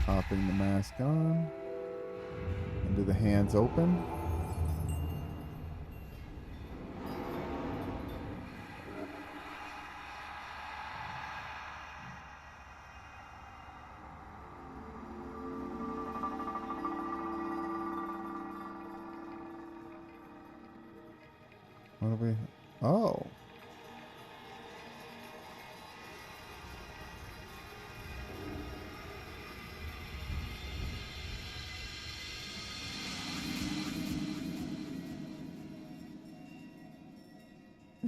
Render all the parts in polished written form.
Popping the mask on. And do the hands open? What do we... Oh.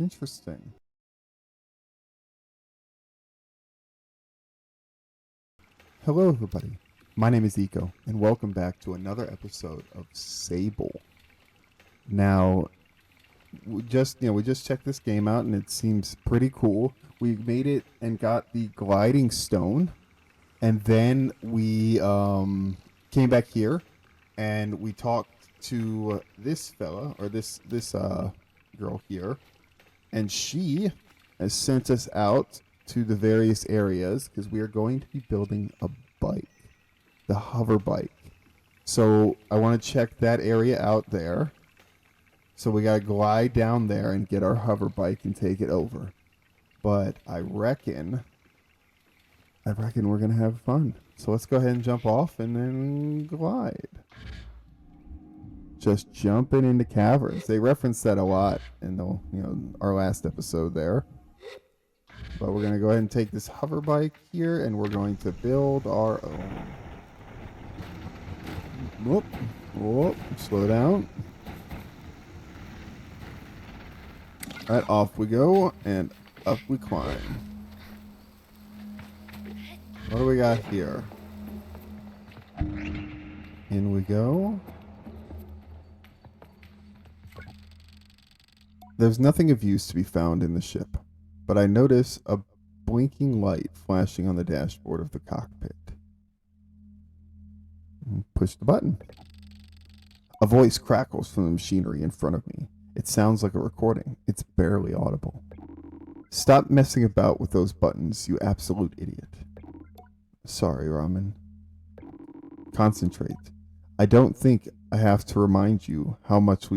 Interesting. Hello, everybody. My name is Eco, and welcome back to another episode of Sable. Now, we just checked this game out, and it seems pretty cool. We made it and got the gliding stone, and then we came back here, and we talked to this fella or this girl here, and she has sent us out to the various areas because we are going to be building a bike, the hover bike. So I want to check that area out there. So we got to glide down there and get our hover bike and take it over. But I reckon we're going to have fun. So let's go ahead and jump off and then glide. Just jumping into caverns. They referenced that a lot in the our last episode there. But we're going to go ahead and take this hover bike here and we're going to build our own. Whoop. Whoop. Slow down. Alright, off we go and up we climb. What do we got here? In we go. There's nothing of use to be found in the ship, but I notice a blinking light flashing on the dashboard of the cockpit. Push the button. A voice crackles from the machinery in front of me. It sounds like a recording. It's barely audible. Stop messing about with those buttons, you absolute idiot. Sorry, Ramen. Concentrate. I don't think I have to remind you how much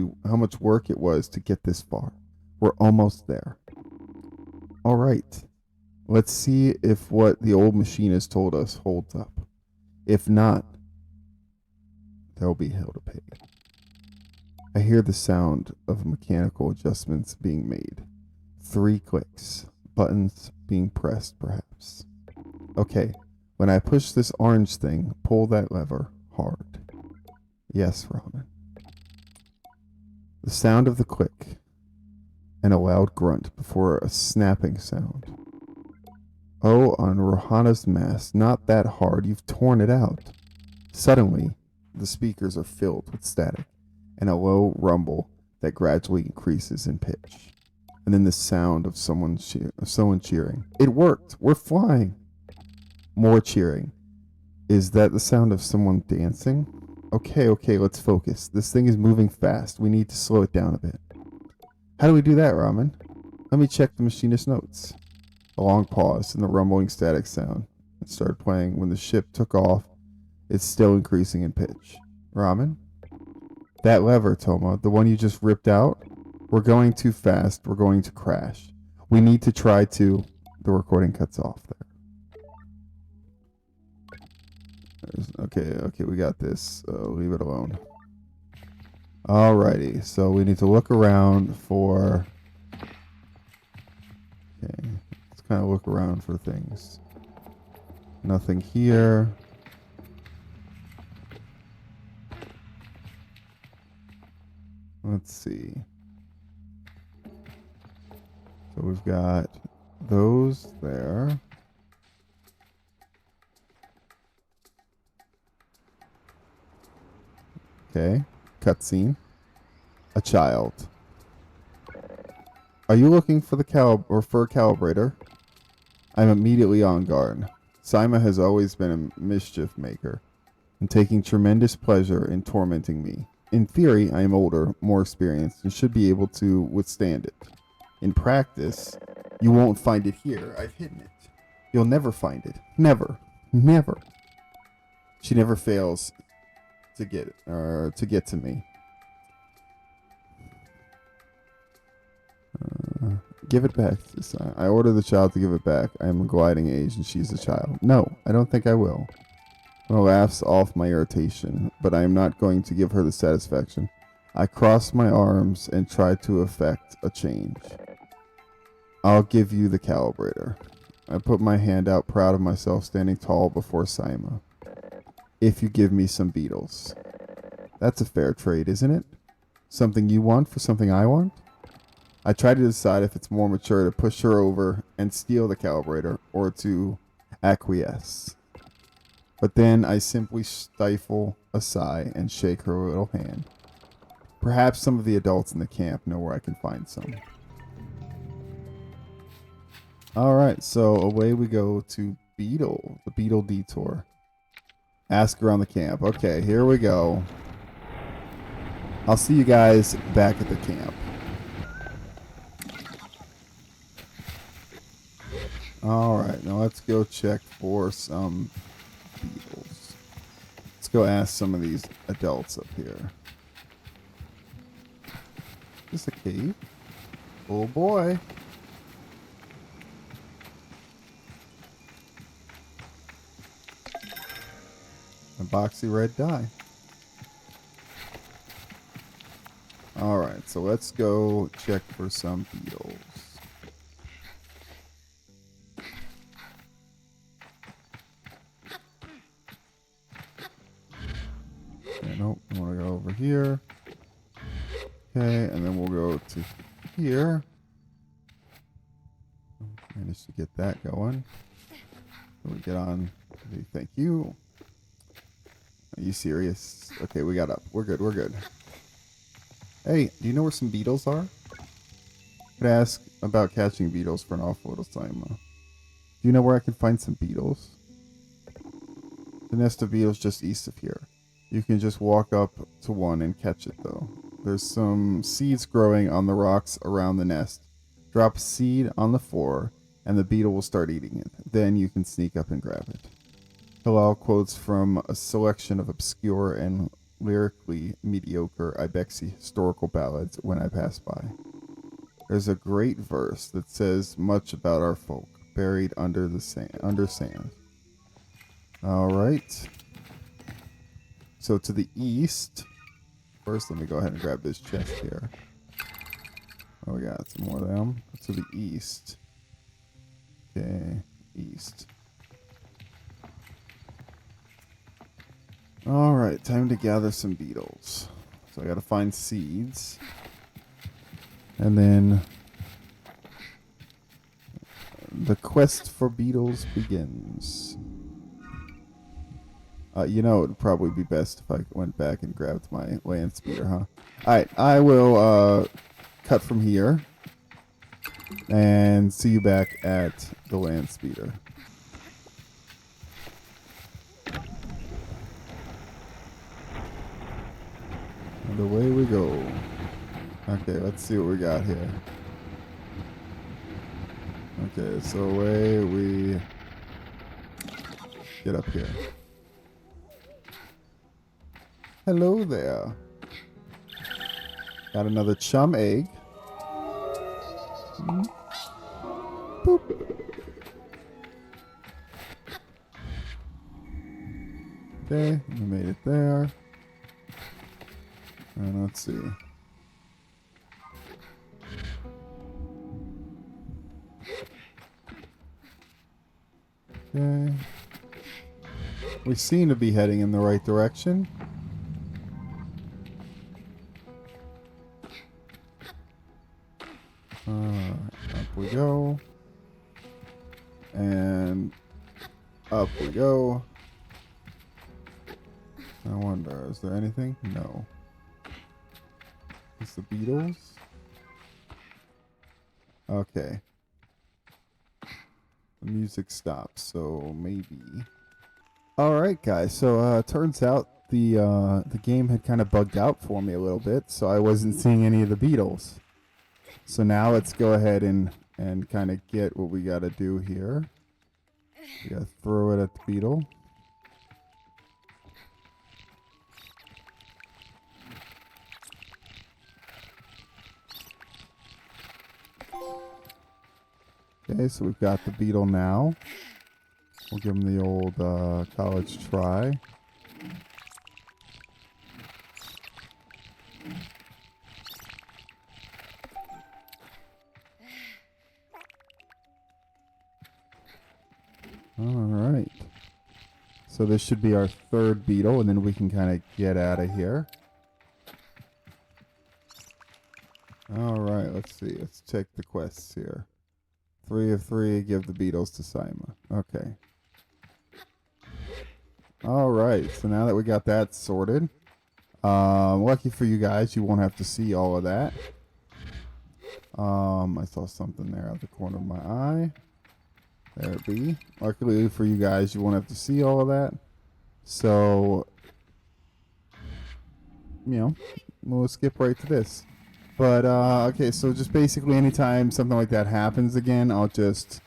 work it was to get this far. We're almost there. All right. Let's see if what the old machinist told us holds up. If not, there'll be hell to pay. I hear the sound of mechanical adjustments being made. 3 clicks. Buttons being pressed, perhaps. Okay. When I push this orange thing, pull that lever hard. Yes, Ramen. The sound of the click and a loud grunt before a snapping sound. Oh, on Rohana's mask, not that hard, you've torn it out. Suddenly, the speakers are filled with static and a low rumble that gradually increases in pitch. And then the sound of someone cheering. It worked! We're flying! More cheering. Is that the sound of someone dancing? Okay, let's focus. This thing is moving fast. We need to slow it down a bit. How do we do that, Ramen? Let me check the machinist notes. A long pause and the rumbling static sound. It started playing when the ship took off. It's still increasing in pitch. Ramen? That lever, Toma, the one you just ripped out? We're going too fast. We're going to crash. We need to try to... The recording cuts off there. Okay, we got this. Leave it alone. Alrighty, so we need to look around for... Okay, let's kind of look around for things. Nothing here. Let's see. So we've got those there. Okay, cutscene. A child. Are you looking for the for a calibrator? I'm immediately on guard. Saima has always been a mischief maker, and taking tremendous pleasure in tormenting me. In theory, I am older, more experienced, and should be able to withstand it. In practice, you won't find it here. I've hidden it. You'll never find it. Never. Never. She never fails to get to me. Give it back. I order the child to give it back. I am a gliding age and she's a child. No, I don't think I will. It laughs off my irritation, but I am not going to give her the satisfaction. I cross my arms and try to effect a change. I'll give you the calibrator. I put my hand out, proud of myself, standing tall before Saima. If you give me some beetles. That's a fair trade, isn't it? Something you want for something I want? I try to decide if it's more mature to push her over and steal the calibrator or to acquiesce. But then I simply stifle a sigh and shake her little hand. Perhaps some of the adults in the camp know where I can find some. Alright, so away we go to Beetle, the Beetle Detour. Ask around the camp. Okay, here we go. I'll see you guys back at the camp. Alright, now let's go check for some beetles. Let's go ask some of these adults up here. Is this a cave? Oh boy. A boxy red dye. Alright, so let's go check for some beetles. Okay, nope, I want to go over here. Okay, and then we'll go to here. Managed to get that going. So we get on. Thank you. Are you serious? Okay, we got up. We're good. We're good. Hey, do you know where some beetles are? Could ask about catching beetles for an awful little time. Do you know where I can find some beetles? The nest of beetles just east of here. You can just walk up to one and catch it, though. There's some seeds growing on the rocks around the nest. Drop a seed on the floor, and the beetle will start eating it. Then you can sneak up and grab it. Halal quotes from a selection of obscure and lyrically mediocre Ibexi historical ballads when I pass by. There's a great verse that says much about our folk, buried under the sand. All right. So to the east. First, let me go ahead and grab this chest here. Oh, we got some more of them. To the east. Okay, east. Alright, time to gather some beetles. So I gotta find seeds. And then the quest for beetles begins. You know, it would probably be best if I went back and grabbed my land speeder, huh? Alright, I will cut from here and see you back at the land speeder. And away we go. Okay, let's see what we got here. Okay, so away we get up here. Hello there. Got another chum egg. Boop. Okay, we made it there. And let's see. Okay. We seem to be heading in the right direction. Up we go. And up we go. I wonder, is there anything? No. It's the beetles. Okay. The music stops, so maybe. Alright guys, so turns out the game had kind of bugged out for me a little bit, so I wasn't seeing any of the beetles. So now let's go ahead and kind of get what we got to do here. We got to throw it at the beetle. Okay, so we've got the beetle now. We'll give him the old college try. Alright. So this should be our third beetle, and then we can kind of get out of here. Alright, let's see. Let's check the quests here. 3 of 3, give the beetles to Sima. Okay. Alright, so now that we got that sorted, lucky for you guys, you won't have to see all of that. I saw something there out the corner of my eye. There it be. Luckily for you guys, you won't have to see all of that. So, you know, we'll skip right to this. But, okay, so just basically anytime something like that happens again, I'll just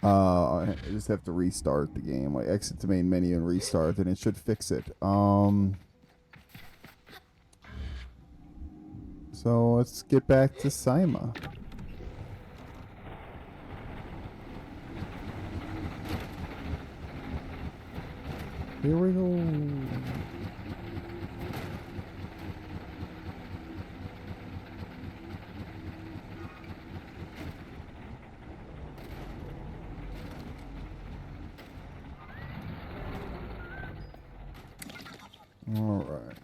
have to restart the game. Like, exit the main menu and restart, and it should fix it. So let's get back to Sima. Here we go. All right.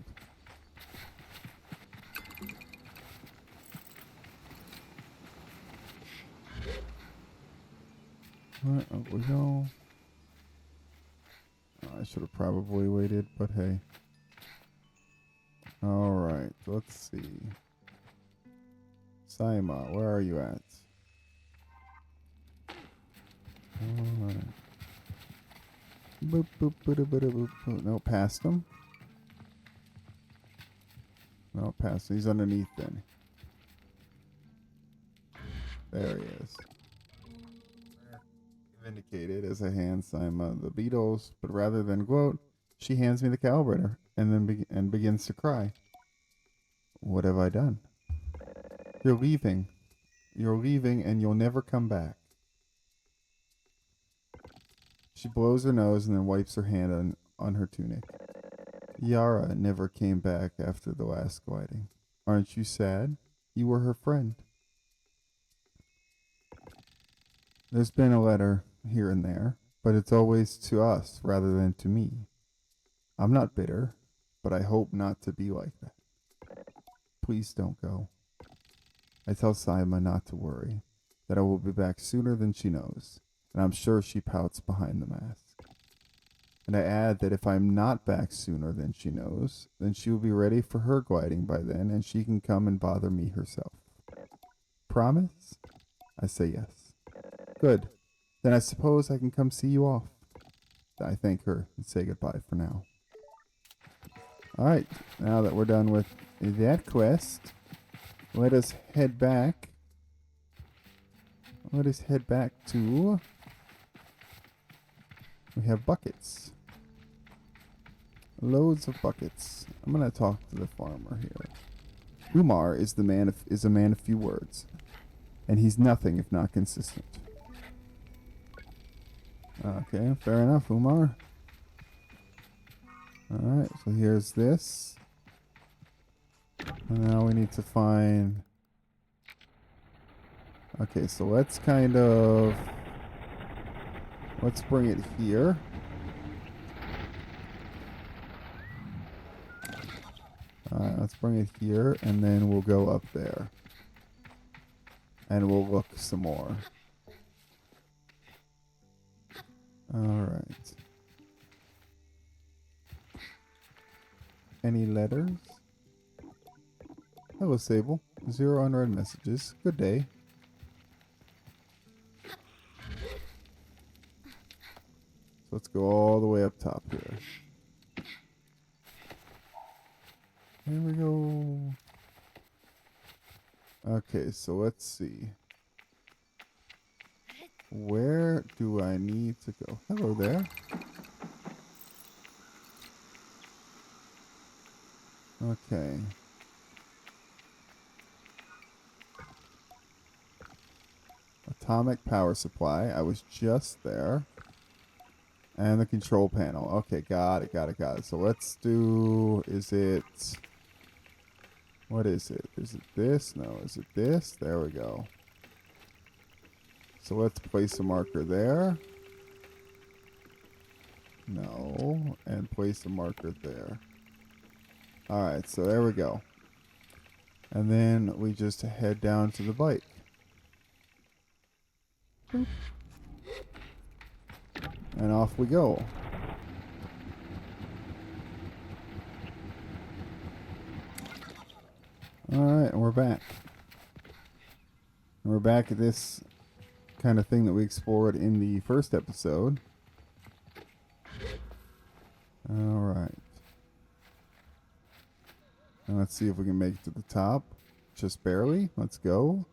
All right, up we go. I should have probably waited, but hey. All right, let's see. Sima, where are you at? All right. Boop, boop, boop, boop, boop, boop. No, past him. No, past him. He's underneath then. There he is. Vindicated as I hand Sima the beetles, but rather than gloat, she hands me the calibrator and then begins to cry. What have I done? You're leaving. You're leaving and you'll never come back. She blows her nose and then wipes her hand on her tunic. Yara never came back after the last gliding. Aren't you sad? You were her friend. There's been a letter here and there, but it's always to us rather than to me. I'm not bitter, but I hope not to be like that. Please don't go. I tell Sima not to worry, that I will be back sooner than she knows, and I'm sure she pouts behind the mask. And I add that if I'm not back sooner than she knows, then she will be ready for her gliding by then, and she can come and bother me herself. Promise? I say yes. Good. Then I suppose I can come see you off. I thank her and say goodbye for now. Alright, now that we're done with that quest, let us head back. Let us head back to... We have buckets. Loads of buckets. I'm going to talk to the farmer here. Umar is a man of few words, and he's nothing if not consistent. Okay, fair enough, Umar. Alright, so here's this. And now we need to find... Okay, so let's kind of... Let's bring it here. Alright, let's bring it here, and then we'll go up there. And we'll look some more. Alright. Any letters? Hello, Sable. 0 unread messages. Good day. So let's go all the way up top here. Here we go. Okay, so let's see. Where do I need to go? Hello there. Okay. atomic power supply. I was just there. And the control panel. Okay, got it, got it, got it. So let's do, is it, what is it? Is it this? No, is it this? There we go. So let's place a marker there. No, and place a marker there. Alright, so there we go. And then we just head down to the bike. Boop. And off we go. Alright, and we're back. And we're back at this kind of thing that we explored in the first episode. Alright. And let's see if we can make it to the top. Just barely. Let's go.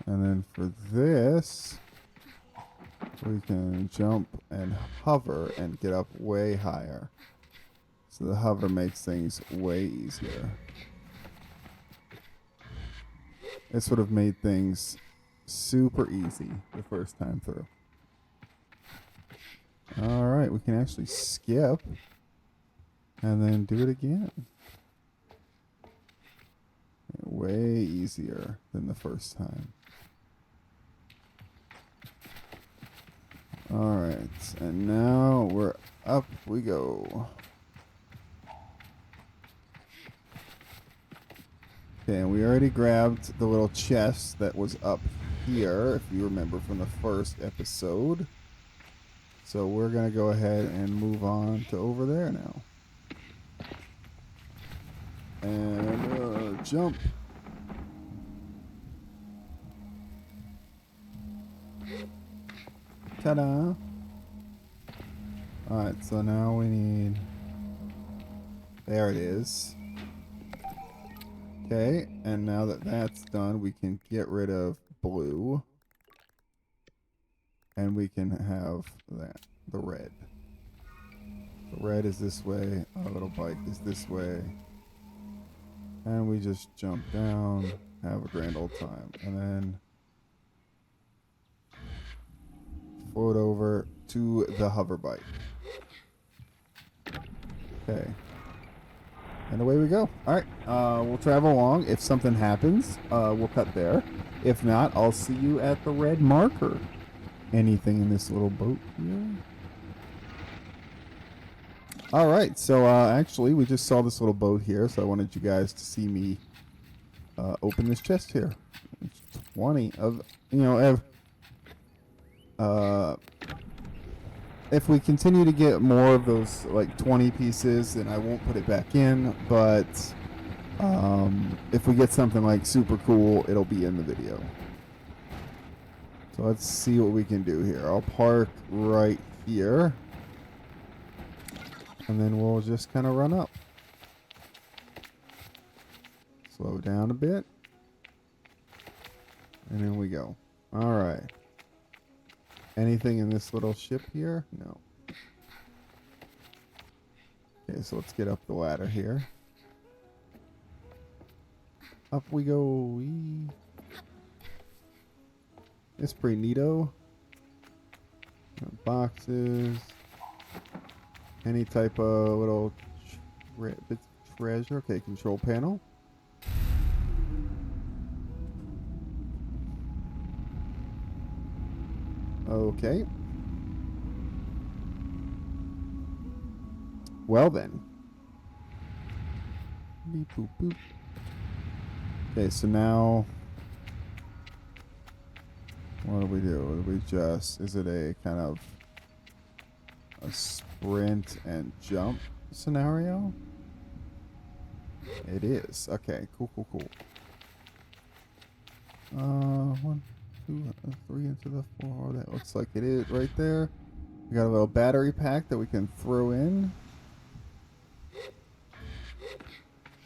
And then for this, we can jump and hover and get up way higher. So the hover makes things way easier. This would have made things super easy the first time through. Alright, we can actually skip and then do it again. Way easier than the first time. Alright, and now we're up we go. Okay, and we already grabbed the little chest that was up here, if you remember from the first episode. So we're going to go ahead and move on to over there now. And jump. Ta-da! Alright, so now we need... There it is. Okay, and now that that's done, we can get rid of blue. And we can have that, the red. The red is this way, our little bike is this way. And we just jump down, have a grand old time. And then float over to the hover bike. Okay. And away we go. Alright, we'll travel along. If something happens, we'll cut there. If not, I'll see you at the red marker. Anything in this little boat here? Alright, so actually we just saw this little boat here, so I wanted you guys to see me open this chest here. It's 20 of, you know, if we continue to get more of those like 20 pieces, then I won't put it back in, but if we get something like super cool, it'll be in the video. So let's see what we can do here. I'll park right here. And then we'll just kind of run up. Slow down a bit. And in we go. Alright. Anything in this little ship here? No. Okay, so let's get up the ladder here. Up we go. Wee. It's pretty neato. Boxes. Any type of little bits of treasure. Okay, control panel. Okay. Well then. Beep, boop, boop. Okay, so now what do we do? We just, is it a kind of a sprint and jump scenario? It is. Okay, cool, cool, cool. 1, 2, 3 into the 4. That looks like it is right there. We got a little battery pack that we can throw in.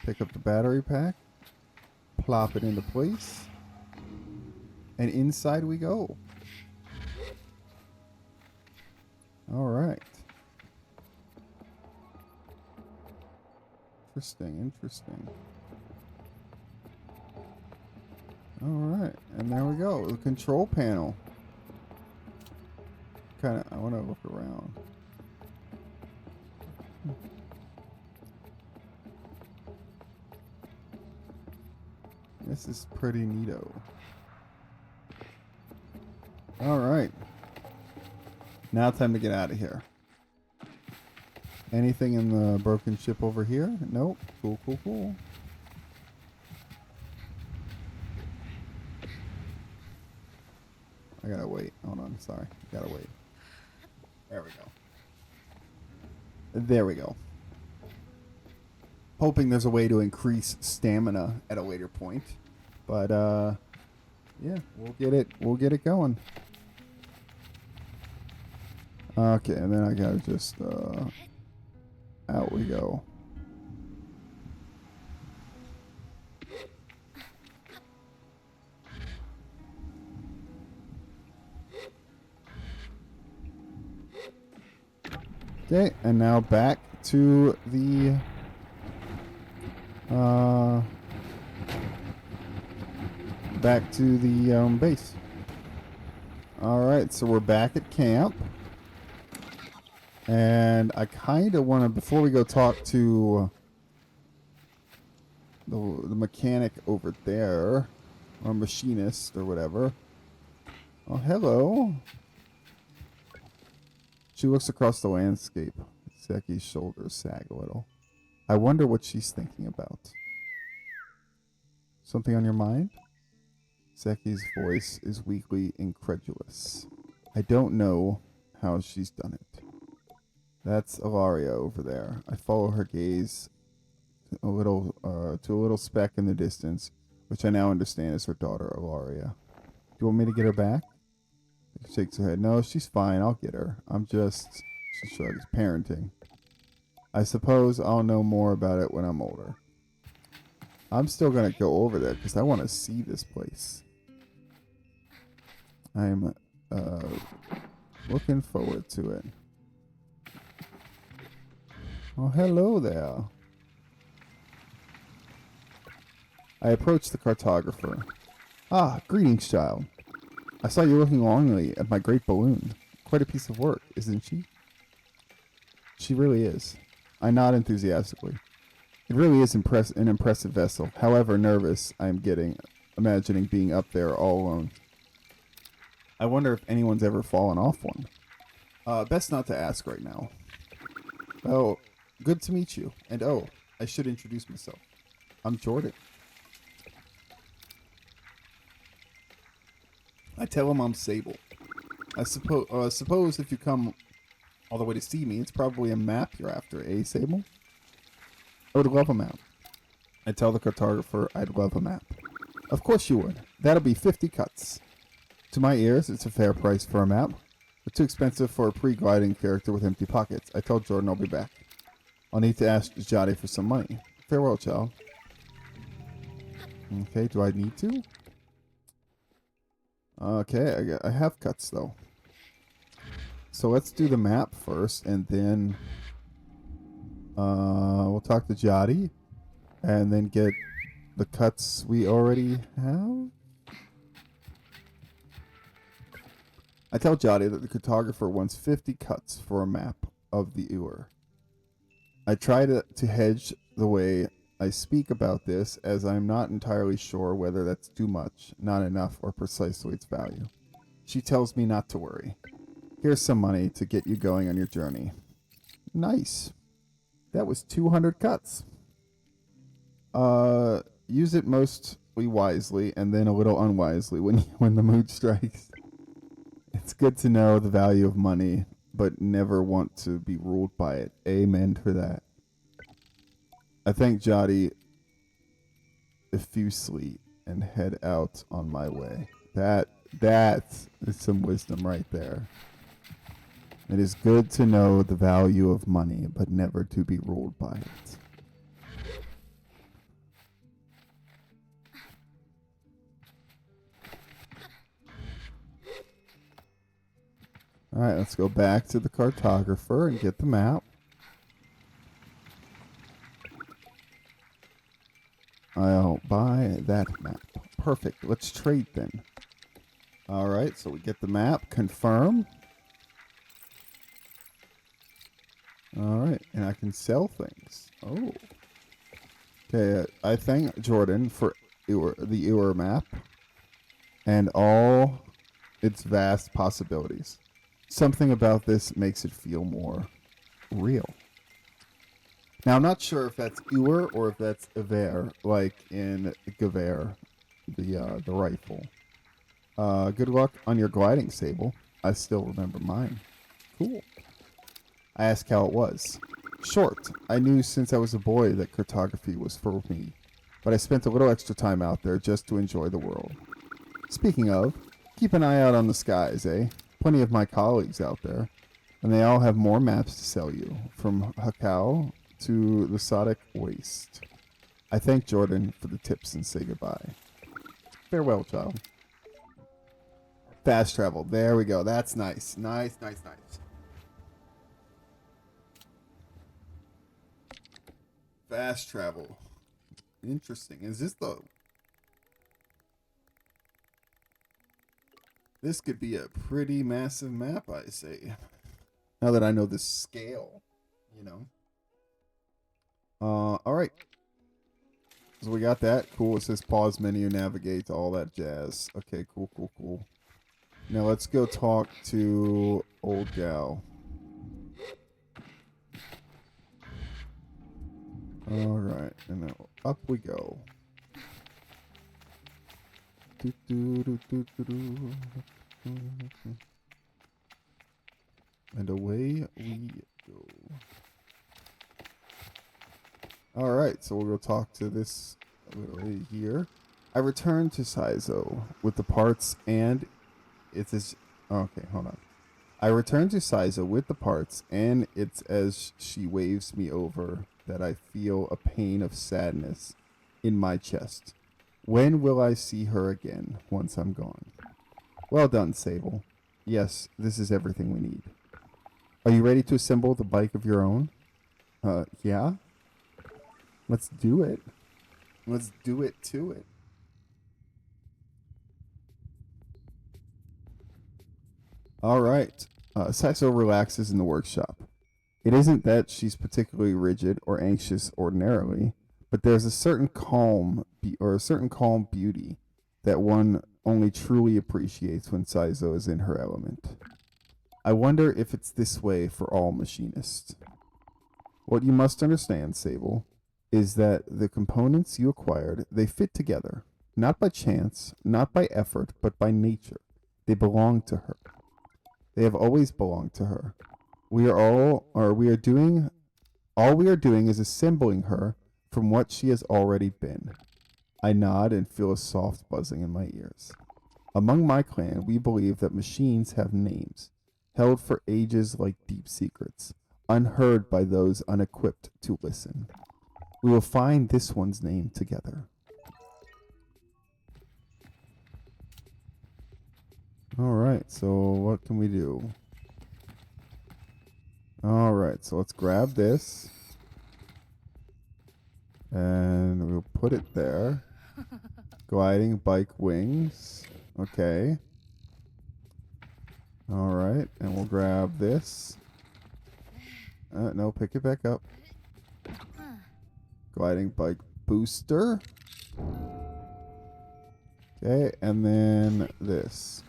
Pick up the battery pack. Plop it into place. And inside we go. Alright. Interesting, interesting. Alright, And there we go. The control panel. Kind of, I want to look around. This is pretty neato. Alright. Now time to get out of here. Anything in the broken ship over here? Nope. Cool, cool, cool. I gotta wait. Hold on. Sorry. Gotta wait. There we go. There we go. Hoping there's a way to increase stamina at a later point. But, yeah, we'll get it going. Okay, and then I gotta just, out we go. Okay, and now back to the base. Alright, so we're back at camp. And I kind of want to, before we go talk to the mechanic over there, or machinist, or whatever. Oh, hello. She looks across the landscape. Zeki's shoulders sag a little. I wonder what she's thinking about. Something on your mind? Zeki's voice is weakly incredulous. I don't know how she's done it. That's Ilaria over there. I follow her gaze to a little speck in the distance, which I now understand is her daughter, Ilaria. Do you want me to get her back? She shakes her head. No, she's fine. I'll get her. She shrugs, parenting. I suppose I'll know more about it when I'm older. I'm still going to go over there because I want to see this place. I'm looking forward to it. Oh, hello there. I approached the cartographer. Ah, greetings, child. I saw you looking longingly at my great balloon. Quite a piece of work, isn't she? She really is. I nod enthusiastically. It really is an impressive vessel. However nervous I am getting, imagining being up there all alone. I wonder if anyone's ever fallen off one. Best not to ask right now. Oh, good to meet you. And oh, I should introduce myself. I'm Jordan. I tell him I'm Sable. I suppose if you come all the way to see me, it's probably a map you're after, eh, Sable? I would love a map. I tell the cartographer I'd love a map. Of course you would. That'll be 50 cuts. To my ears, it's a fair price for a map, but too expensive for a pre-gliding character with empty pockets. I tell Jordan I'll be back. I'll need to ask Jody for some money. Farewell, child. Okay, do I need to? Okay, I have cuts, though. So let's do the map first, and then we'll talk to Jody, and then get the cuts we already have. I tell Jody that the cartographer wants 50 cuts for a map of the Ewer. I try to hedge the way I speak about this, as I'm not entirely sure whether that's too much, not enough, or precisely its value. She tells me not to worry. Here's some money to get you going on your journey. Nice. That was 200 cuts. Use it mostly wisely and then a little unwisely when the mood strikes. It's good to know the value of money, but never want to be ruled by it. Amen for that. I thank Jody effusively and head out on my way. That is some wisdom right there. It is good to know the value of money, but never to be ruled by it. Alright, let's go back to the cartographer and get the map. I'll buy that map. Perfect. Let's trade then. All right, so we get the map. Confirm. All right, and I can sell things. Oh. Okay, I thank Jordan for the Ewer map and all its vast possibilities. Something about this makes it feel more real. Now, I'm not sure if that's Ewer or if that's Iver, like in Gewehr, the rifle. Good luck on your gliding, Sable. I still remember mine. Cool. I asked how it was. Short. I knew since I was a boy that cartography was for me, but I spent a little extra time out there just to enjoy the world. Speaking of, keep an eye out on the skies, eh? Plenty of my colleagues out there, and they all have more maps to sell you, from Hakao to the Sodic Waste. I thank Jordan for the tips and say goodbye. Farewell, child. Fast travel. There we go. That's nice. Nice. Fast travel. Interesting. Is this the... This could be a pretty massive map, I say. Now that I know the scale, you know. Alright. So we got that. Cool. It says pause menu, navigate, all that jazz. Okay, cool. Now let's go talk to old gal. Alright, and now up we go. And away we go. Alright, so we'll go talk to this little lady here. I returned to Saizo with the parts and it's as... Okay, hold on. I returned to Saizo with the parts and it's as she waves me over that I feel a pain of sadness in my chest. When will I see her again once I'm gone? Well done, Sable. Yes, this is everything we need. Are you ready to assemble the bike of your own? Yeah? Let's do it. Let's do it to it. All right. Saizo relaxes in the workshop. It isn't that she's particularly rigid or anxious ordinarily, but there's a certain calm beauty that one only truly appreciates when Saizo is in her element. I wonder if it's this way for all machinists. What you must understand, Sable, is that the components you acquired, they fit together, not by chance, not by effort, but by nature. They belong to her. They have always belonged to her. All we are doing is assembling her from what she has already been. I nod and feel a soft buzzing in my ears. Among my clan, we believe that machines have names, held for ages like deep secrets, unheard by those unequipped to listen. We will find this one's name together. Alright, so what can we do? Alright, so let's grab this. And we'll put it there. Gliding bike wings. Okay. Alright, and we'll grab this. No, pick it back up. Gliding bike booster. Okay, and then this.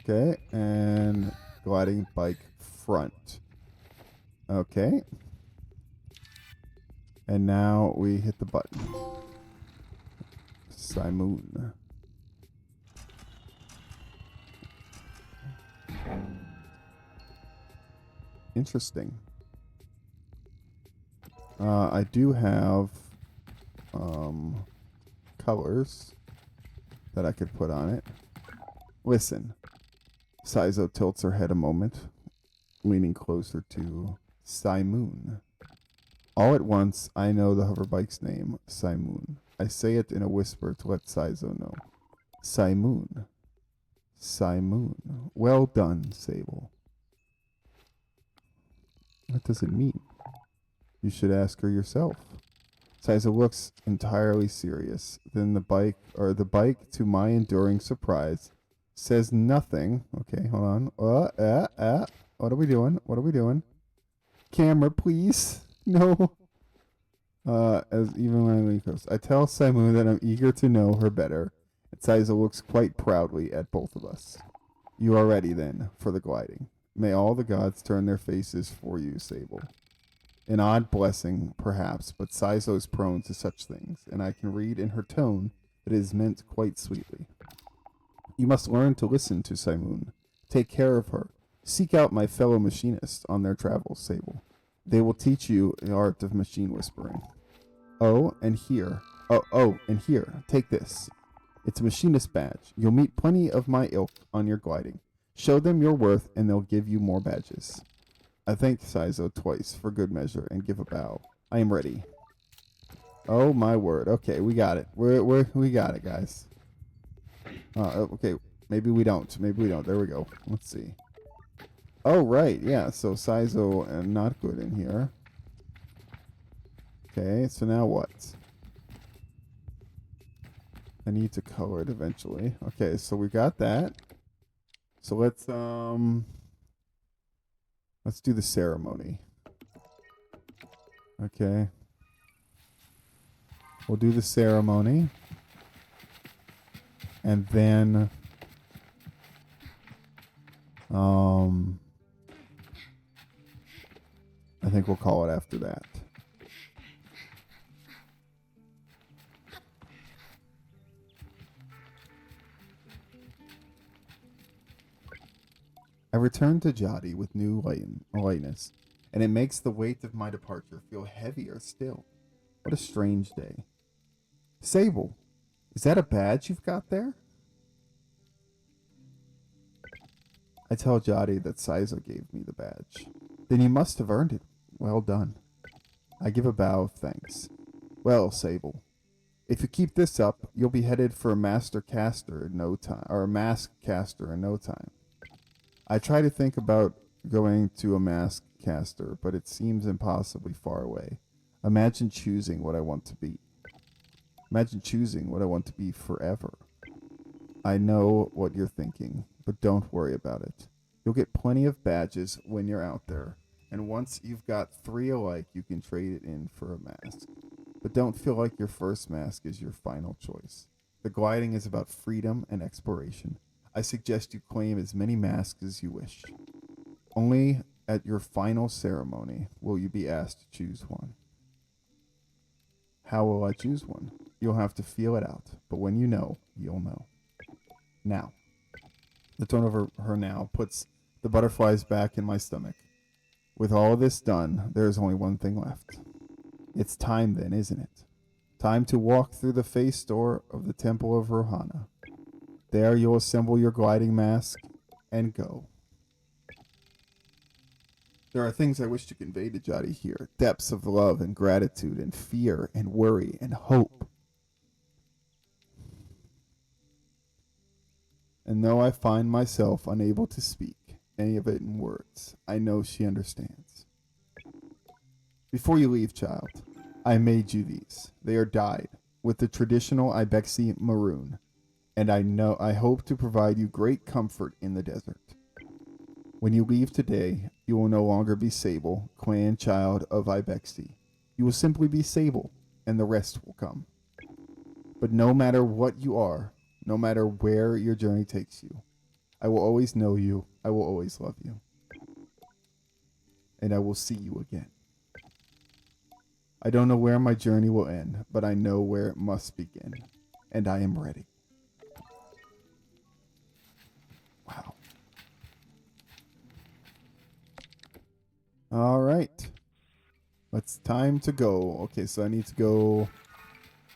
Okay, and gliding bike front. Okay. And now we hit the button. Simoon. Interesting. I do have colors that I could put on it. Listen. Saizo tilts her head a moment, leaning closer to Simoon. All at once, I know the hoverbike's name, Simoon. I say it in a whisper to let Saizo know. Simoon. Simoon. Well done, Sable. What does it mean? You should ask her yourself. Saizo looks entirely serious. Then the bike, to my enduring surprise, says nothing. Okay, hold on. What are we doing? What are we doing? Camera, please. No. As even when I leave host, I tell Saimu that I'm eager to know her better. And Saizo looks quite proudly at both of us. You are ready, then, for the gliding. May all the gods turn their faces for you, Sable. An odd blessing, perhaps, but Saizo is prone to such things, and I can read in her tone that it is meant quite sweetly. You must learn to listen to Simoon. Take care of her. Seek out my fellow machinists on their travels, Sable. They will teach you the art of machine whispering. Oh, and here. And here. Take this. It's a machinist badge. You'll meet plenty of my ilk on your gliding. Show them your worth, and they'll give you more badges. I thank Saizo twice for good measure and give a bow. I am ready. Oh my word. Okay, we got it. We got it, guys. Okay, maybe we don't. Maybe we don't. There we go. Let's see. Oh, right. Yeah, so Saizo not good in here. Okay, so now what? I need to color it eventually. Okay, so we got that. So let's do the ceremony. Okay. We'll do the ceremony. And then I think we'll call it after that. I return to Jati with new lightness, and it makes the weight of my departure feel heavier still. What a strange day. Sable, is that a badge you've got there? I tell Jati that Saizo gave me the badge. Then you must have earned it. Well done. I give a bow of thanks. Well, Sable, if you keep this up, you'll be headed for a master caster in no time, or a mask caster in no time. I try to think about going to a mask caster, but it seems impossibly far away. Imagine choosing what I want to be. Imagine choosing what I want to be forever. I know what you're thinking, but don't worry about it. You'll get plenty of badges when you're out there, and once you've got 3 alike, you can trade it in for a mask. But don't feel like your first mask is your final choice. The gliding is about freedom and exploration. I suggest you claim as many masks as you wish. Only at your final ceremony will you be asked to choose one. How will I choose one? You'll have to feel it out, but when you know, you'll know. Now. The tone of her now puts the butterflies back in my stomach. With all of this done, there is only one thing left. It's time then, isn't it? Time to walk through the face door of the Temple of Rohana. There you'll assemble your gliding mask and go. There are things I wish to convey to Jati here. Depths of love and gratitude and fear and worry and hope. And though I find myself unable to speak any of it in words, I know she understands. Before you leave, child, I made you these. They are dyed with the traditional Ibexi maroon, and I hope to provide you great comfort in the desert. When you leave today, you will no longer be Sable, clan child of Ibexi. You will simply be Sable, and the rest will come. But no matter what you are, no matter where your journey takes you, I will always know you, I will always love you. And I will see you again. I don't know where my journey will end, but I know where it must begin, and I am ready. Wow. All right. It's time to go. Okay, so I need to go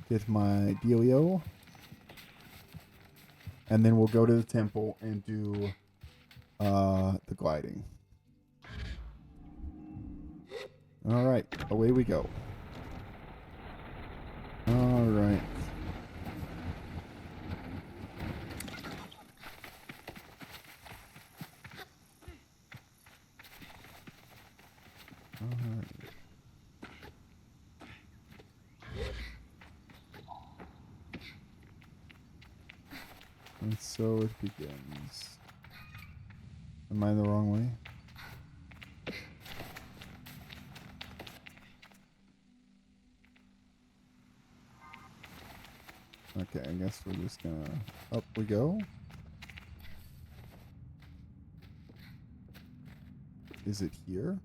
get my dealio. And then we'll go to the temple and do the gliding. All right, away we go. All right. All right. And so it begins. Am I in the wrong way? Okay, I guess we're just gonna... Up we go. Is it here?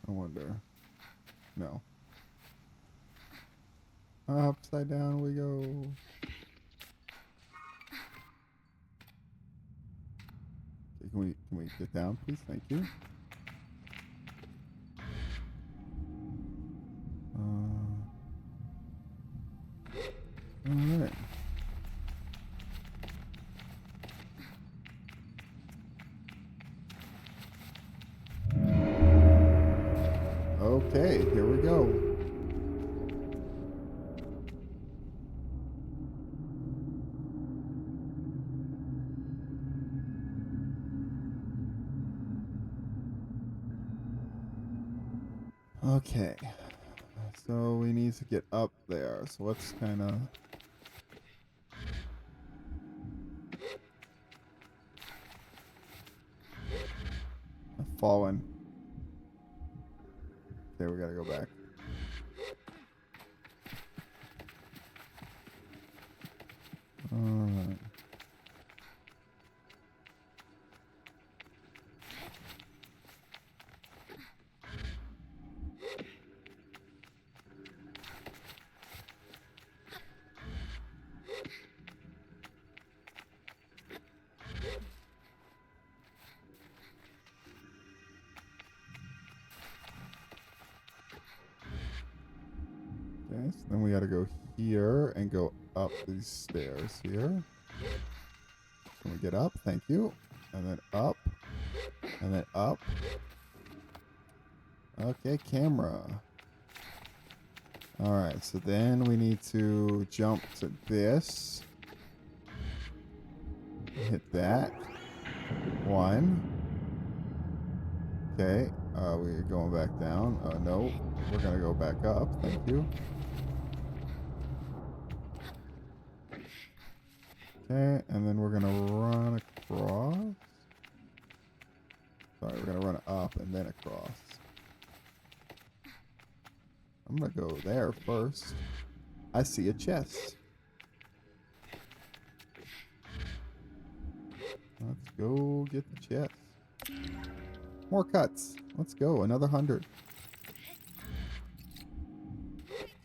I wonder. No. Upside down we go. Okay, can we get down, please? Thank you. All right. Okay, here we go. Okay. So we need to get up there. So let's kind of... I've fallen. Okay, we gotta go back. Alright. Okay, so then we gotta go here and go up these stairs here. Can we get up? Thank you. And then up. And then up. Okay, camera. Alright, so then we need to jump to this. Hit that. One. Okay, we're going back down. No, we're gonna go back up. Thank you. Okay, and then we're gonna run across. Sorry, we're gonna run up and then across. I'm gonna go there first. I see a chest. Let's go get the chest. More cuts. Let's go. Another 100.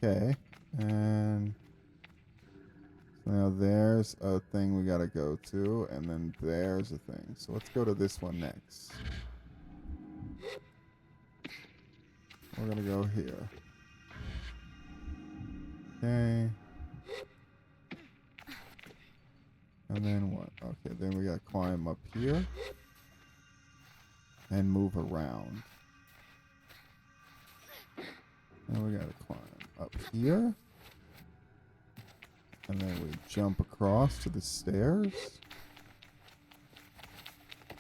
Okay. And so now there's a thing we gotta go to, and then there's a thing. So let's go to this one next. We're gonna go here. Okay. And then what? Okay, then we gotta climb up here. And move around. And we gotta climb up here. And then we jump across to the stairs.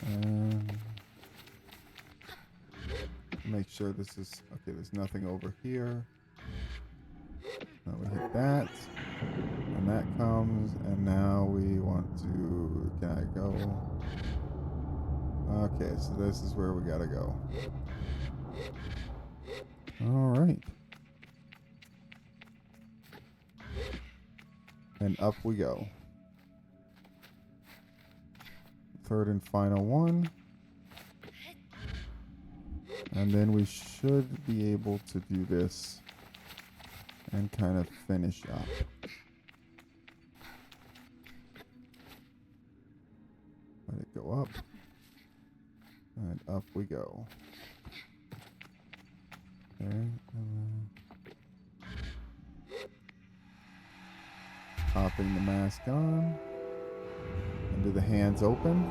And make sure this is... Okay, there's nothing over here. Now we hit that. And that comes. And now we want to... Can I go? Okay, so this is where we gotta go. Alright. And up we go. Third and final one. And then we should be able to do this and kind of finish up. Let it go up. And up we go. Okay. Popping the mask on. And do the hands open?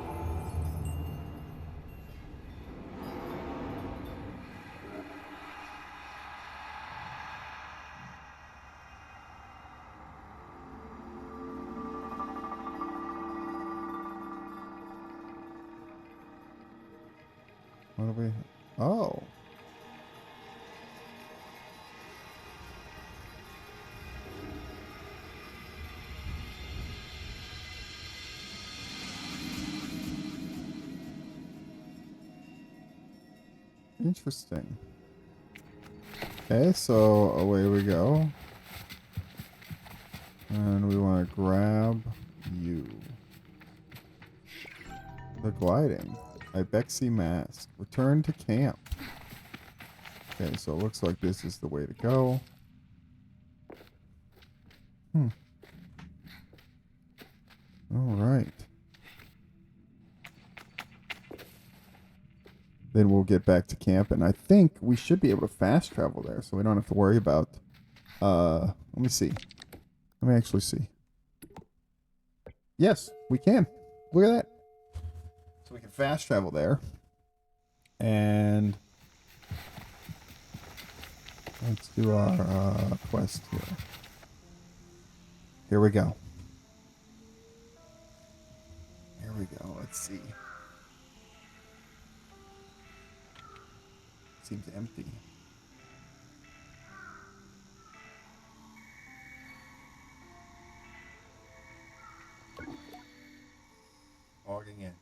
What do we... Oh. Interesting. Okay, so away we go. And we want to grab you. The gliding. Ibexi mask. Return to camp. Okay, so it looks like this is the way to go. Alright. Then we'll get back to camp, and I think we should be able to fast travel there, so we don't have to worry about... let me see. Let me actually see. Yes, we can. Look at that. So we can fast travel there. And... let's do our quest here. Here we go. Here we go. Let's see. Seems empty. Logging in.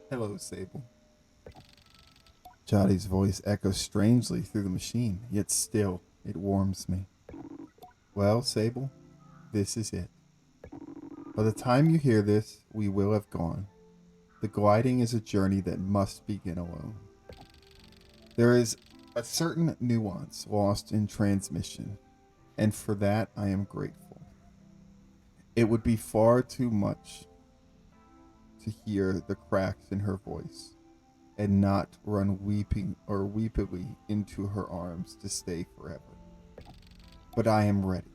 Hello, Sable. Jotty's voice echoes strangely through the machine, yet still it warms me. Well, Sable, this is it. By the time you hear this, we will have gone. The gliding is a journey that must begin alone. There is a certain nuance lost in transmission, and for that I am grateful. It would be far too much to hear the cracks in her voice and not run weeping or weepily into her arms to stay forever. But I am ready,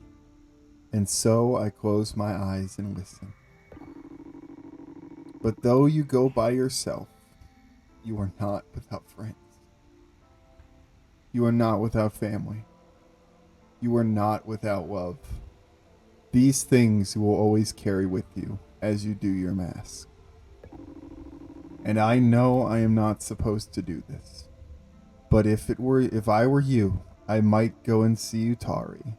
and so I close my eyes and listen. But though you go by yourself, you are not without friends. You are not without family. You are not without love. These things you will always carry with you as you do your mask. And I know I am not supposed to do this. But if I were you, I might go and see Utari.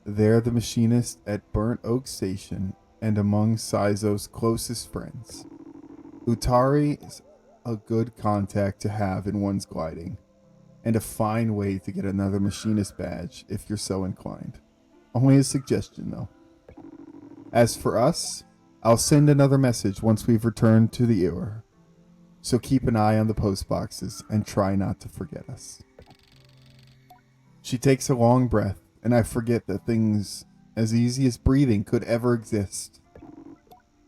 They're the machinist at Burnt Oak Station and among Saizo's closest friends. Utari is a good contact to have in one's gliding, and a fine way to get another machinist badge if you're so inclined. Only a suggestion, though. As for us, I'll send another message once we've returned to the Ewer, so keep an eye on the post boxes and try not to forget us. She takes a long breath, and I forget that things as easy as breathing could ever exist.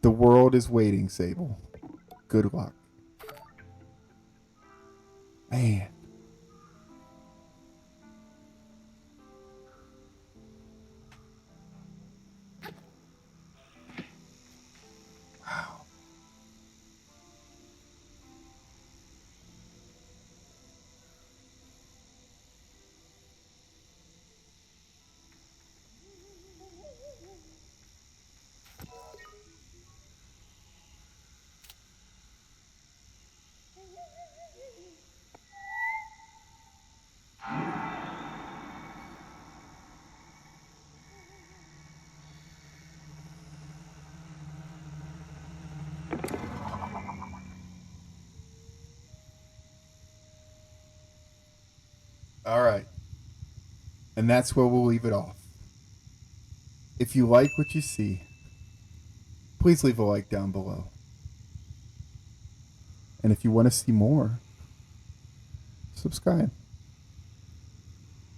The world is waiting, Sable. Good luck. Man. Wow. All right. And that's where we'll leave it off. If you like what you see, please leave a like down below. And if you want to see more, subscribe.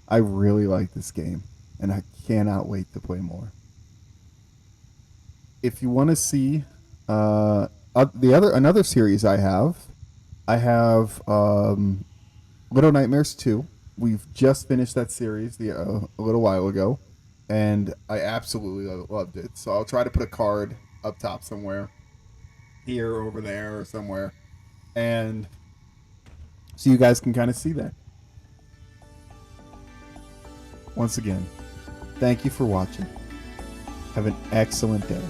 I really like this game, and I cannot wait to play more. If you want to see another series I have Little Nightmares 2. We've just finished that series a little while ago, and I absolutely loved it. So I'll try to put a card up top somewhere, here, over there, or somewhere, and so you guys can kind of see that. Once again, thank you for watching. Have an excellent day.